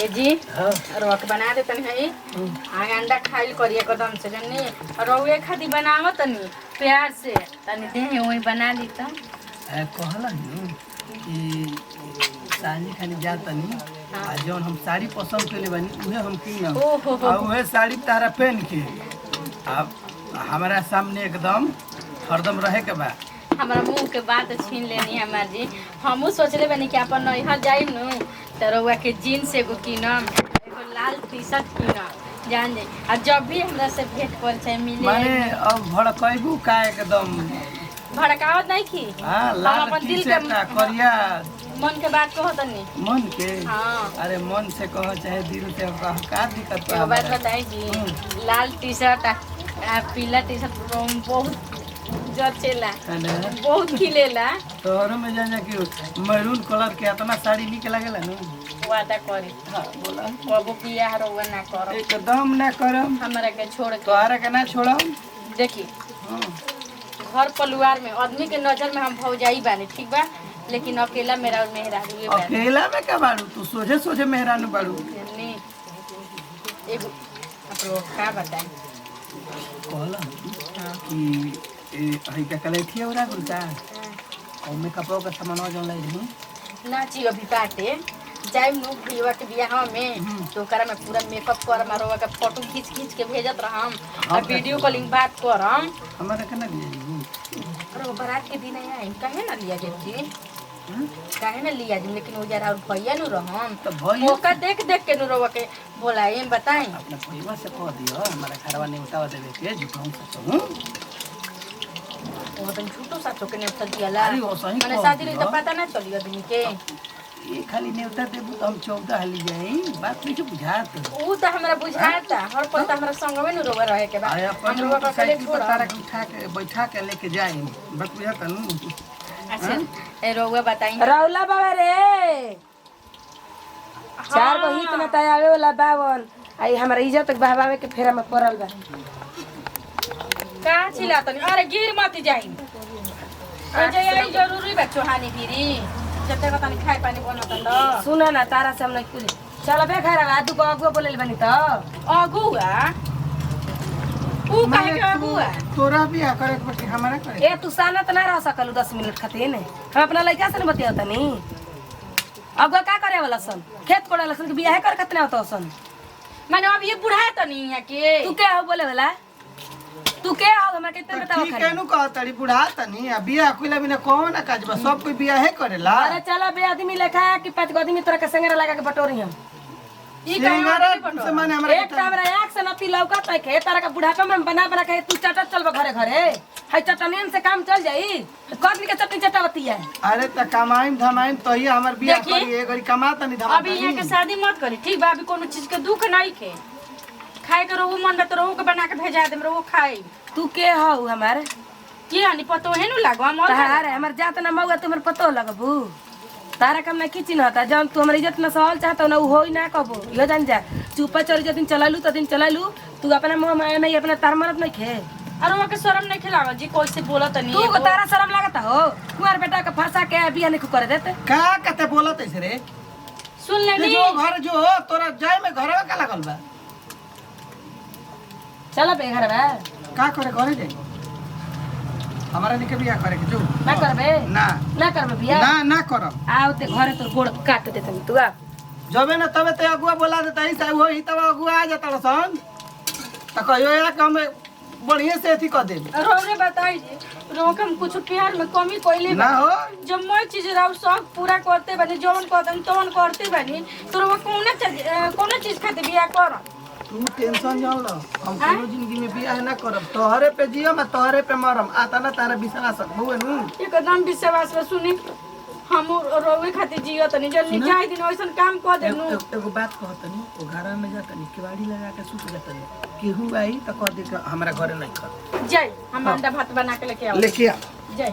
ए जी रोक बना दे तनी है आगे अंडा खाइल करिए कदम से जन्नी रोए खाती बनावो तनी प्यार से तनी दे वही बना दी त कहला कि साड़ी खाली जा तनी आ जौन हम साड़ी पसंद कइले बानी उहे हम किनम आ उहे साड़ी तारा पहन के अब हमारा सामने एकदम हरदम रहे के बा। हमारा मुंह के बात छीन लेनी हमार जी हमहू सोचले बानी कि अपन नैहर जाइम नु त रउआ के जीन्स एगो किनम एगो लाल टी शर्ट किनम जान जाई आ जब भी हमरा से भेंट कर चाहे मिले माने अब भड़कैबू का एकदम भड़कावत नहीं की हां हम लाल अपन टी दिल शर्ट के करिया मन के बात कहत नहीं मन के हाँ अरे मन से कहो चाहे दिल से कहो का दिक्कत बा एगो बात बताई जी लाल टी शर्ट आ पीला टी शर्ट बहुत जचेला बहुत खिलेला तोहरो में जाना कि मैरून कलर के इतना साड़ी निक लागेला न वादा करी हां बोला कबो बियाह रउआ ना करब एकदम ना करम हमरा के छोड़ के तोहरा के ना छोड़म देखी हां घर परिवार में आदमी के नजर में हम भौजाई बानी ठीक बा लेकिन अकेला मेरा और मेहरारू ये बानी अकेला में का बाड़ू तू सोझे सोझे मेहरानू बाड़ू यानी एगो आपरो का बताई कहला कि हई का कलेथी औरा गुलता और में कपड़ों का सामान जो लाई रही नाची अभी बाटे जाइम नु भीवा के बियाह में तो ओकरा में पूरा मेकअप कर मारोवा के फोटो खींच खींच के भेजत रहम और वीडियो कॉलिंग बात करम हमारा के ना लिया और वो बारात के दिन आई काहे ना लिया जेती काहे ना लिया जी लेकिन वो जरा और भैया नु रहम तो भैया मौका देख देख के नु रोवा के बोलाई बताई अपना भैया से कह दियो हमारा घरवा ने उताव देवे के जुटाऊं सकूं वो तो झूठो साचो के नेवता दियाला अरे वो सही माने शादी नहीं तो पता ना चली आदमी के ये खाली नेवता देबू तो हम 14 हाली जाई बात नहीं बुझात ऊ तो हमरा बुझाता हर पल तो हमरा संग में नु रोवा रहे के बा आया हम रोवा का कले पर छोड़ा तारा के उठा के बैठा के लेके जाई बात बुझाता नु अच्छा ए रोवा बताई रौला बाबा रे चार गो हित न तयावे वाला बावन आई हमरा इज्जत बहबावे के फेरा में पड़ल बा का छिला तनी अरे गिर मत जाई ए जे आई जरूरी बा चोहानी गिरी जते का तनी खाए पानी बनत ल सुन ना तारा से हम नहीं कुली चल बे घर आ दू अगुआ बोलेल बनी त अगुआ ऊ काहे के अगुआ तोरा भी करे के हमारा करे ए तू सानत ना रह सकलू 10 मिनट खातिर ने हम अपना लइका से बतिया तनी अगुआ का करे वाला सन खेत कोड़े सन के बियाह कर कतना होता सन माने अब ये बुढ़ा तनी है के तू के हो बोले वाला तू के हो हमरा कितना बताओ ठीक है नु कहतड़ी बुढ़ा तनी आ बियाह कोइला बिना कौन ना काज बा सब कोई बियाह करेला अरे चला बे आदमी लेखा कि 5 गो आदमी तोरा के संगे लगा के बटोरी हम ई काहे से माने हमरा एक हमरा आंख से नती लौकत है के तारा का बुढ़ापा में बना बना के तू चटत चलबा घरे घरे है चटनीन से काम चल जाई कदमी के चटनी चटावती है अरे त कमाईम धमाईम तो ही हमर बियाह करी ए गरी कमाता नहीं धमा अभी यहाँ के शादी मत करी ठीक बा अभी कोनो चीज के दुख नहीं के खाए के रोहू मन तो रोहू के बना के भेजा दे रोहू खाई तू के हो हमार की हानि पतो है नु लागवा मत तारे हमर जात ना मौगा तुम्हार पतो लगबू तारा कम ना किचिन होता जब तू हमर इज्जत ना सहल चाहत ना उ होई ना कबो यो जान जा चुपा चोरी जदिन चलालू त दिन चलालू तू अपना मुंह में नहीं अपना तार मरत नहीं खे अरे वो के शर्म नहीं खिलावा जी कोई से बोलत नहीं तू को तारा शर्म लागता हो कुमार बेटा के फंसा के बियाह नहीं करे देते का कते बोलत है रे सुन लेनी जो घर जो तोरा जाय में घरवा का लागल बा चल बे घर बा का करे घरे जाई हमारा निके बियाह करे के जो ना करबे ना ना करबे बियाह ना ना करब आओ ते घरे तो गोड़ काट देते तू आ जबे ना तबे ते अगुआ बोला देता ही साहब होई तब अगुआ आ जाता सन त कहियो या कम बढ़िया से अथी क दे रोरे बताई जी रो के हम कुछ प्यार में कमी कोइले ना हो जब मैं चीज राव सब पूरा करते बनी जवन कहतन तवन करते बनी तो वो कौन चीज खाते बियाह कर तू टेंशन जान लो हम कोनो जिंदगी में बियाह ना करब तोहरे पे जियो मैं तोहरे पे मरम आता ना तारा विश्वास बुए नु एकदम विश्वास में सुनी हम रोवे खातिर जियो तनी जल्दी जाई दिन ओइसन काम कर देनु एगो बात कहतनी ओ घर में जातनी केवाड़ी लगा के सुत जातनी केहू आई त कह दे के हमरा घरे नहीं कर जाई हम अंडा भात बना के लेके आओ लेके आ जाई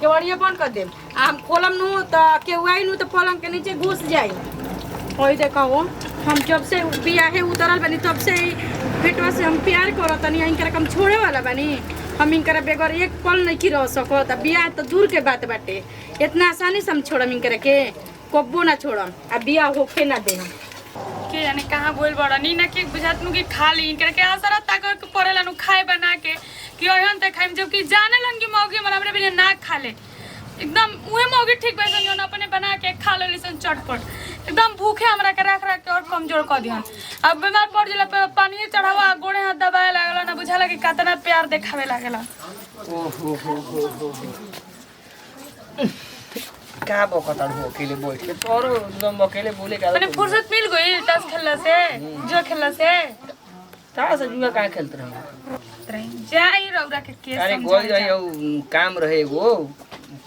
केवाड़िया बंद कर देम हम खोलम नु त केहू आई नु त पलंग के नीचे घुस जाई ओई देखो हम जब से बियाहे उतरल बनी तब से बेटवा से हम प्यार करत तनी इनकर हम छोड़े वाला बनी हम इनकर बेगर एक पल नहीं की रह सकत बियाह तो दूर के बात बाटे इतना आसानी से हम छोड़म इनकर के कब्बो ना छोड़म आ बियाह होखे ना दे के जाने कहाँ बोल बड़ा नी ना कि बुझात नु कि खा ली इनकर के आसरा तक के परेला नु खाए बना के कि ओहन त खाइम जबकि जाने लन कि मौगी मन हमरे बिना ना खा ले एकदम उहे मौगी ठीक बैसन जोन अपने बना के खा लेली सन चटपट एकदम भूखे हमरा के रख के और कमजोर कर दिहन अब बीमार पड़ जाला पे पानी चढ़ावा गोड़े हाथ दबाए लागला ना बुझाला कि कितना प्यार देखावे लागला ओहो का बकताड़ हो अकेले बैठ के तोरो एकदम अकेले बोले का मैंने फुर्सत मिल गई ताश खेलला से जो खेलला से ताश जुआ का खेलत रहे जाई रौरा के अरे गोई रहे काम रहे वो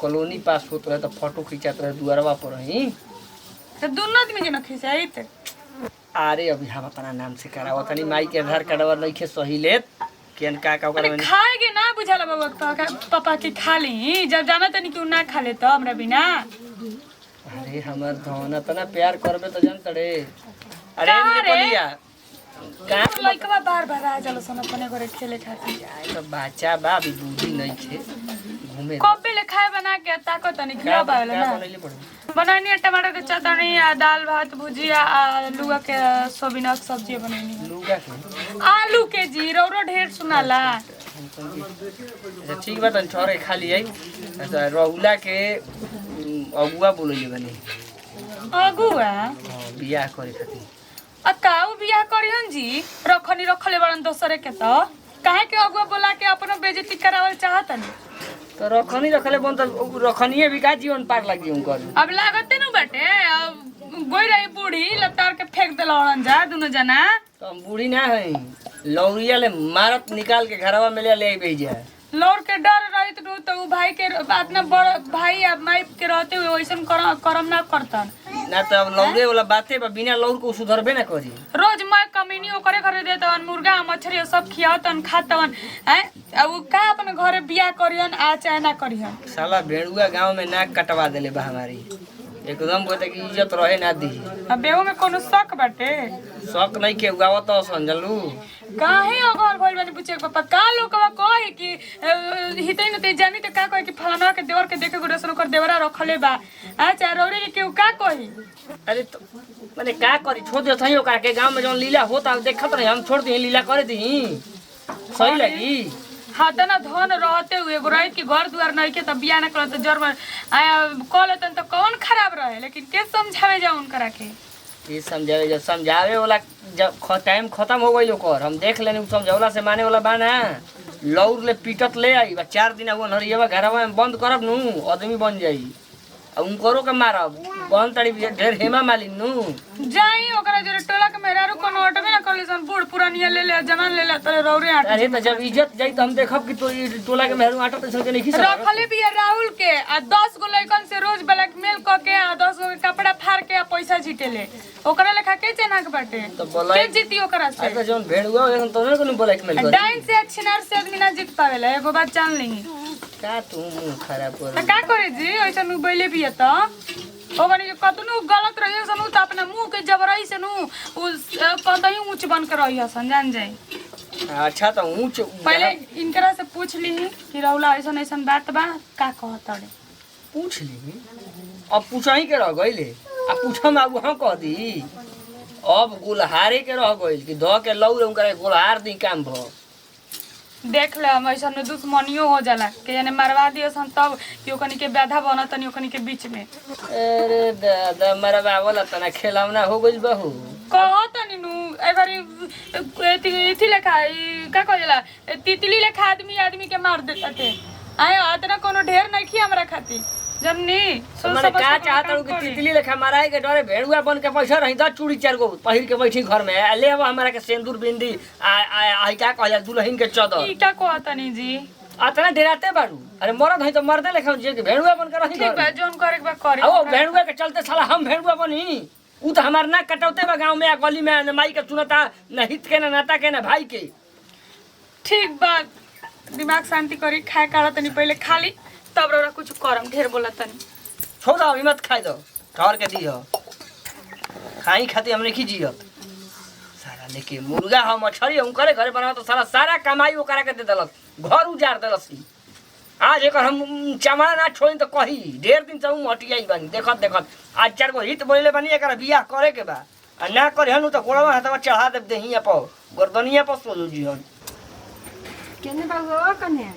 कॉलोनी पास होत रहे तो फोटो खिंचात रहे दुआरवा पर ही तो दोनों आदमी के न खिंचाइत अरे अभी हम अपना नाम से करावा तनी माई के आधार कार्डवा नइखे सही लेत केन का अरे खाएगे ना बुझाला बाबा पापा के खा ली जब जाना तनी क्यों ना खा ले तो हमरा बिना अरे हमर धौना तना प्यार करबे तो जान तड़े अरे कहाँ रे? निकलिया का लइकवा बार आ जाला सन अपने घरे खेले खातिर आए तो बच्चा बा अभी बुद्धि नइखे घूमे कबे ले खाए बना के ताको तनी खिया पावेला ना बनैले पड़े बनानी टमाटर के चटनी आ दाल भात भुजिया आलू के सोबिना के सब्जी बनानी लुगा के आलू के जी रौरो ढेर सुनाला अच्छा ठीक बा तन छोरे खा लियै अच्छा रहुला के अगुआ बोलैले बनी अगुआ बियाह करे खातिर अकाऊ बियाह करियन जी रखनी रखले बड़न दोसरे के तो काहे के अगुआ बोला के अपनो बेइज्जती करावल चाहतन तो रखनी रखले बन तो रखनिए भी का जीवन पार लगी उनकर अब लागते नु बाटे अब गोई रही बूढ़ी लतार के फेंक देलौड़न जा दोनों जना तो हम बूढ़ी ना है लौरिया ले मारत निकाल के घरवा में ले भेजा लौड़ के डर रहित नु तो उ भाई के अपना बड़ भाई आ माई के रहते हुए वैसन करम ना करतन ना तो अब लौरे वाला बातें बा बिना लौर को सुधरबे ना करी रोज मैं कमीनी ओकरे घरे देतवन मुर्गा मछली सब खियावतन खातवन हैं अब उ का अपन घरे बियाह करियन आ चाहे ना करियन साला भेड़ुआ गांव में नाक कटवा देले बा हमारी एकदम बोलते कि इज्जत रहे ना दी अब बेहू में कोनो शक बाटे शक नहीं के उगावत तो समझलू काहे अगर भइल बानी पूछे पापा का लोकवा कहे कि हितै न ते जानी त का कहे कि फलाना के देवर के देखे गुडसन कर देवरा रखले बा आ चाहे रौरे के केहू का कही अरे तो मैंने का करी छोड़ दे थई ओकरा के गांव में जौन लीला होता देखत रहे हम छोड़ दी लीला करे दी सही लगी हाँ तना धन रहते हुए एगो रही कि घर दुआर नहीं के तब बियाह न करत जर कॉल लेतन तो कौन खराब रहे लेकिन के समझावे जा उनकरा के ये समझावे जब समझावे वाला जब टाइम खत्म हो गई ओकर हम देख लेनी समझावला से माने वाला बा ना लौर ले पीटत ले आई बा 4 दिन वो नरियवा घरवा में बंद करब नु आदमी बन जाई अब उनकरो के मारब बहन तड़ी ढेर हेमा मालिन नु जाई ओकरा जरे टोला के मेहरारू कोनो ऑटोमे ना करली सन बूढ़ पुरानिया ले ले जवान ले ले तले रौरे आट अरे तो जब इज्जत जाई तो हम देखब कि तो ई टोला के मेहरू आटा तो के नहीं खिस रखले भी राहुल के आ 10 गो लइकन से रोज ब्लैकमेल क के आ 10 गो के कपड़ा फाड़ के आ पैसा जीतेले ओकरा लेखा के चेनाक बाटे तो बोला के जीती ओकरा से अरे जोन भेड़ुआ एहन तो नहीं कोनो ब्लैकमेल कर डाइन से छिनार से आदमी ना जीत पावेला एगो बात जान ली का तू मुंह खराब कर त का करे जी ऐसा नु बैले भी त ओ बनी जो कतनु गलत रही सनु त अपना मुंह के जबरई से नु कतई ऊंच बन के रही सन जान जाई अच्छा तो ऊंच पहले इनकरा से पूछ ली कि रौला ऐसा ऐसा बात बा का कहत रे पूछ ली अब पूछही के रह गइले आ पूछम अब हम कह दी अब गुलहारे के रह गइल कि ध के लौ उनकर गुलहार दी काम भ देख ले हम ऐसा में दुश्मनियो हो जाला के यानी मरवा दियो सन तब कि ओकनी के बाधा बनत नहीं ओकनी के बीच में अरे दादा मरवा वाला तना खेलौना हो गइल बहू कहत नहीं नु एबारी इथि लेखा का कहला तितली लेखा आदमी के मार देता थे आए अतना कोनो ढेर नहीं खी हमरा खातिर जमनी माने का चाहत हूं कि तितली लेखा माराए के डरे भेड़ुआ बन के पैसा रही 10 चूड़ी 4 गो पहिर के बैठी घर में ले अब हमरा के सिंदूर बिंदी आ का कहला दुल्हन के चादर ई का कहत नहीं जी अतना डराते बाड़ू अरे मरद है तो मरदे लेखा जे के भेड़ुआ बन के रही ठीक बा जोन करे के बा करे ओ भेड़ुआ के चलते साला हम भेड़ुआ बनी उ तो हमार ना कटौते बा गांव में गली में माई के सुनता न हित के न नाता के न भाई के ठीक बा दिमाग शांति करी खाए काढ़ा तनी पहले खा ली तब रौरा कुछ करम ढेर बोला तनी छोड़ दो हिम्मत खाई दो ठहर के दी हो खाई खाती हमने की जियत सारा लेके मुर्गा हो मछली हम करे घरे बना तो सारा कमाई वो करा के दे दलक घर उजाड़ दलस आज एक हम चमड़ा ना छोड़ी तो कही ढेर दिन से हम हटियाई बनी देखत देखत आज 4 गो हित बोले बनी एक बियाह करे के बा आ ना करे हनु तो कोड़वा हाथवा चढ़ा देब देहिया पर गर्दनिया पर सो जी हन केने बाबू कने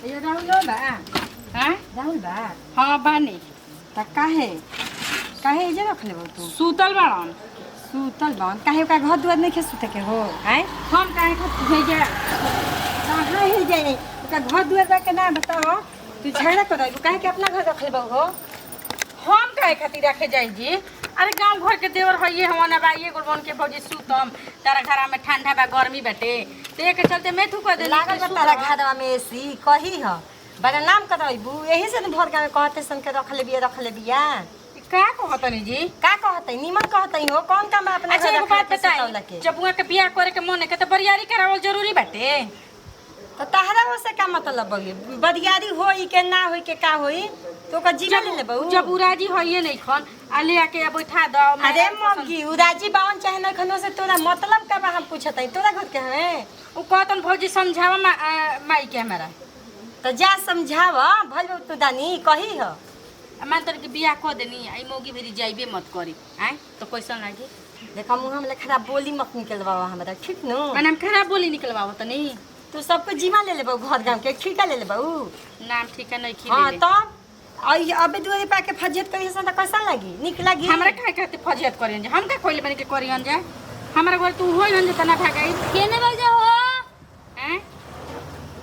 ये राहुल बा हां राहुल बा हां बानी त काहे जे रखले बा तू सुतल बाड़न काहे का घर दुआर नहीं सुते के हो हैं हम काहे को भेजे कहां ही जाए का घर दुआर का ना बताओ तू झगड़ा कर काहे के अपना घर रखले बा हो हम काहे खातिर रखे जाई जी अरे गांव घर के देवर हइए हमना बा ये गुरबन के भौजी सुतम तारा घर में ठंडा बा गर्मी बाटे ते के चलते मैं थू कर दे लागल बा तारा घरवा में एसी कही ह बड़ा नाम करबू यही से भर गाँव कहते सन के रख ले बिया का कहतनी जी का कहतई निमन कहतई हो कौन काम अपना अच्छा एगो बात बताई जब उहा के बियाह करे के मन है के त बरियारी करावल जरूरी बाटे तो तहरा से का मतलब बगे बरियारी होई के ना होई के का होई तो का जीवा ले लेबू जब उराजी होइए नहीं खन आ ले आके बैठा दो अरे मौगी उराजी बावन चाहे न खनो से तोरा मतलब का बा हम पूछतई तोरा घर के है उ कहतन भौजी समझावा माई के हमरा तो जा समझाव भल तू दानी कही ह मान तोर के बियाह कर देनी आई मौगी भेरी जाइबे मत करी आए तो कैसन लागी देखा मुंह में खराब बोली मत निकलवावा हमरा ठीक नु माने हम खराब बोली निकलवाओ त नहीं तू सबको जीवा ले लेबू घर गांव के ठीका ले लेबू नाम ठीक है नहीं हां खिले तो आई अबे दुआरे पाके फजियत करी सन त कैसा लागी निक लागी हमरा काहे कहते फजियत करियन जे हम का कोइले बने के करियन जे हमरा घर तू होई हन जे तना भागाई केने बजे हो हैं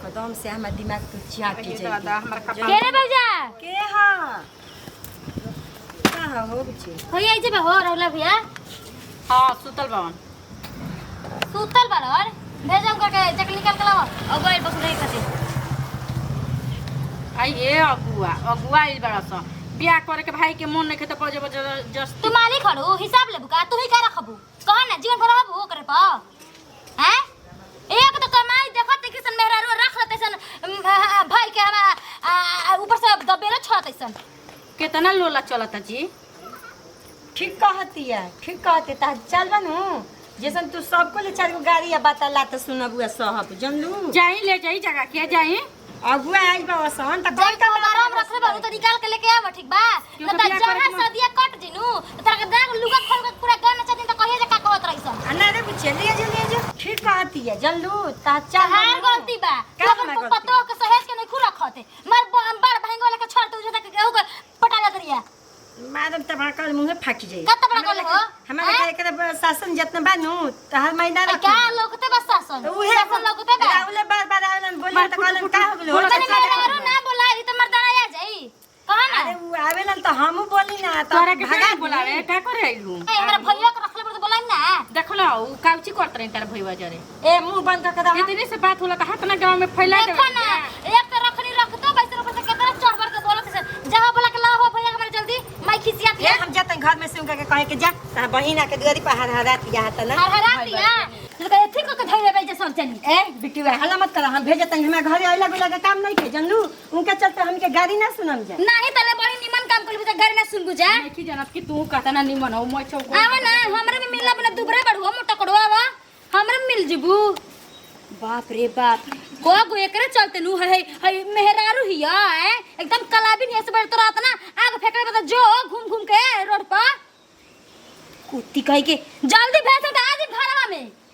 कदम से हमर दिमाग तू चाट ये जाई दादा हमरा कपा केने बजा के हां का हो बच्चे होई आई जे हो रहला भैया हां सुतल बावन सुतल बार भेजम करके चक निकाल के लाओ अब गइल बस रही खातिर आई ए अगुआ ई बड़ा सा बियाह करे के भाई के मन नहीं खेते पजे जस्ट तू मालिक हड़ू हिसाब लेबू का तू ही का रखबू कह ना जीवन भर रहबू करे पा हैं एक तो कमाई देखत किसन मेहरारू रख लेते सन भाई के हम ऊपर से दबेला छोड़ते सन कितना लोला चलता जी ठीक कहती ता चल बनू जैसन तू सबको ले चार गो गाड़ी या बात ला त सुनबू सहब जनलू जाई ले जाई जगह के जाई अगुआ आई बा सन त जब का आराम रखले बारू तो निकाल के लेके आव ठीक बा न त जहां सदिया कट दिनु तोरा के दाग लुगा खोल के पूरा गाना चाहती त कहिए जे का कहत रहिसन अन्ना रे बुझे ले जो ठीक कहती है जनलू ता चल हार गलती बा का लोगन को गलती? पतो के सहेज के नहीं खुरा खते मार बड़ भांगे वाला के छोड़ तू जे तक के पटा ला दरिया मैडम त भाकल मुंह फाटी जाई कत बड़ा कहले हो हमरा के एकरा शासन जतना बानू त हर महीना आई का लोकते बस शासन उहे शासन लोकते बा राहुले बार आवन बोली त कहलन का हो गेलो तने मेहरारू ना बोलाई त मर्दाना आ जाई कहा ना अरे उ आवेलन त हमहु बोली ना त तोरा के भगा का बोलावे का करे आइलू ए हमरा भैया के रखले पर बोलाई ना देखलो उ काउची करत रही तार भईवा जरे ए मुंह बंद कर के इतने से बात होला त हाथ ना गांव में फैला दे देखो ना एक तो रखनी रखतो बैसे ऊपर से कितना चढ़ बढ़ के बोलत से जहां बोला के लाओ भैया हमारे जल्दी मैं खिसिया ए हम जाते घर में से उनका के कहे के जा ता बहिना के दुआरी पर हरात या त ना हर हरा दिया तो कहे ठीक को धइले बे जे सब चली ए बिट्टू भाई हल्ला मत कर हम भेजे तंग हमरा घरे आइला गुला के काम नहीं के जनलू उनके चलते हमके गाड़ी ना सुनम जा नाही तले बड़ी निमन काम करबी त घर में सुन बुझा की जानत कि तू कहता ना निमन हो मैं चौको आवा ना हमरे में मिलला बने दुबरे बढ़ुआ मोटा कड़वा आवा हमरे में मिल जिबू बाप रे बाप को गो एकरे चलते नु है मेहरारू हिया है एकदम कलाबी नहीं ऐसे बड़ तो रात ना आग फेंकले बता जो घूम घूम के रोड पर कुत्ती कह के जल्दी भेज दे आज घरवा में